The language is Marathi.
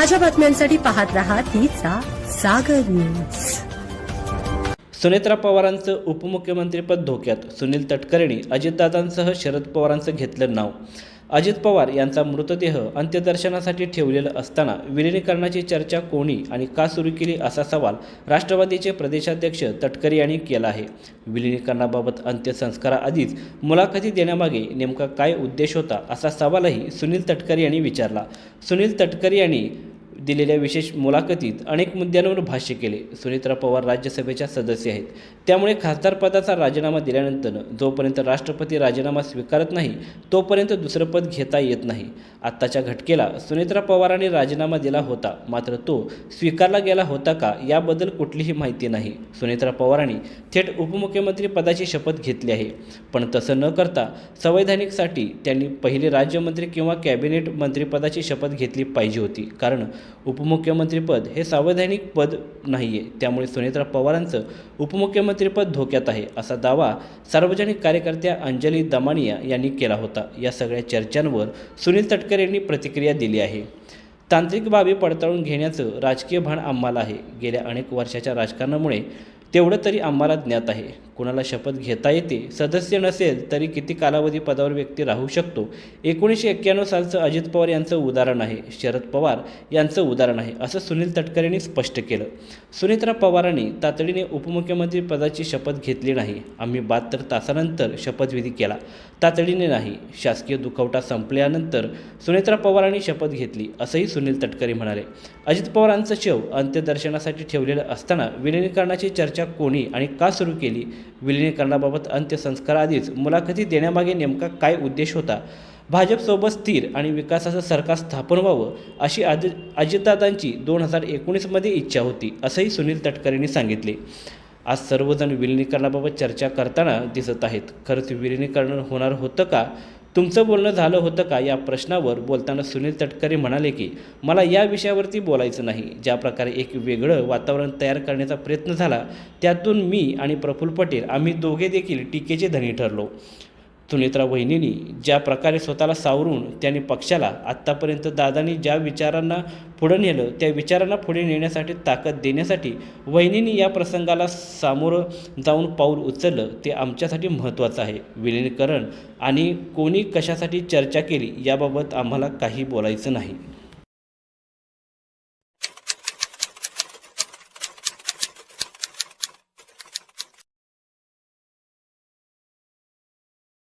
ताज्या बातम्यांसाठी पाहत रहा तिचा सागर न्यूज। सुनेत्रा पवारांचं उपमुख्यमंत्रीपद धोक्यात। सुनील तटकरेंनी अजितदादांसह शरद पवारांचं घेतलं नाव। अजित पवार यांचा मृतदेह अंत्यदर्शनासाठी ठेवलेला असताना विलिनीकरणाची चर्चा कोणी आणि का सुरू केली असा सवाल राष्ट्रवादीचे प्रदेशाध्यक्ष तटकरे यांनी केला आहे। विलिनीकरणाबाबत अंत्यसंस्काराआधीच मुलाखती देण्यामागे नेमका काय उद्देश होता असा सवालही सुनील तटकरे यांनी विचारला। सुनील तटकरे यांनी दिलेल्या विशेष मुलाखतीत अनेक मुद्द्यांवर भाष्य केले। सुनेत्रा पवार राज्यसभेच्या सदस्य आहेत, त्यामुळे खासदारपदाचा राजीनामा दिल्यानंतर जोपर्यंत राष्ट्रपती राजीनामा स्वीकारत नाही तोपर्यंत दुसरं पद घेता येत नाही। आत्ताच्या घटकेला सुनेत्रा पवारांनी राजीनामा दिला होता, मात्र तो स्वीकारला गेला होता का याबद्दल कुठलीही माहिती नाही। सुनेत्रा पवारांनी थेट उपमुख्यमंत्री पदाची शपथ घेतली आहे, पण तसं न करता संवैधानिकसाठी त्यांनी पहिले राज्यमंत्री किंवा कॅबिनेट मंत्रिपदाची शपथ घेतली पाहिजे होती, कारण उपमुख्यमंत्रीपद हे संवैधानिक पद नाहीये। त्यामुळे सुनेत्रा पवारांचं उपमुख्यमंत्रीपद धोक्यात आहे असा दावा सार्वजनिक कार्यकर्त्या अंजली दमानिया यांनी केला होता। या सगळ्या चर्चांवर सुनील तटकरे यांनी प्रतिक्रिया दिली आहे। तांत्रिक बाबी पडताळून घेण्याचं राजकीय भान आम्हाला आहे। गेल्या अनेक वर्षाच्या राजकारणामुळे तेवढं तरी आम्हाला ज्ञात आहे। कुणाला शपथ घेता येते, सदस्य नसेल तरी किती कालावधी पदावर व्यक्ती राहू शकतो। 1991 सालचं अजित पवार यांचं उदाहरण आहे, शरद पवार यांचं उदाहरण आहे, असं सुनील तटकरे यांनी स्पष्ट केलं। सुनेत्रा पवारांनी तातडीने उपमुख्यमंत्री पदाची शपथ घेतली नाही। आम्ही 72 तासानंतर शपथविधी केला, तातडीने नाही। शासकीय दुखवटा संपल्यानंतर सुनेत्रा पवारांनी शपथ घेतली, असंही सुनील तटकरे म्हणाले। अजित पवारांचं शव अंत्यदर्शनासाठी ठेवलेलं असताना विलिनीकरणाची चर्चा कोणी आणि का सुरू केली? विलिनीकरणाबाबत अंत्यसंस्काराआधीच मुलाखती देण्यामागे नेमका काय उद्देश होता? भाजपसोबत स्थिर आणि विकासाचं सरकार स्थापन व्हावं अशी अजितदादांची 2019 इच्छा होती, असंही सुनील तटकरे यांनी सांगितले। आज सर्वजण विलिनीकरणाबाबत चर्चा करताना दिसत आहेत। खरंच विलिनीकरण होणार होतं का? तुमचं बोलणं झालं होतं का या प्रश्नावर बोलताना सुनील तटकरे म्हणाले की मला या विषयावरती बोलायचं नाही। ज्या प्रकारे एक वेगळं वातावरण तयार करण्याचा प्रयत्न झाला त्यातून मी आणि प्रफुल्ल पटेल आम्ही दोघे देखील टीकेचे धनी ठरलो। सुनेत्रा वहिनींनी ज्या प्रकारे स्वतःला सावरून त्यांनी पक्षाला आत्तापर्यंत दादांनी ज्या विचारांना पुढे नेलं त्या विचारांना पुढे नेण्यासाठी ताकद देण्यासाठी वहिनींनी या प्रसंगाला सामोरं जाऊन पाऊल उचललं ते आमच्यासाठी महत्त्वाचं आहे। विलिनीकरण आणि कोणी कशासाठी चर्चा केली याबाबत आम्हाला काही बोलायचं नाही।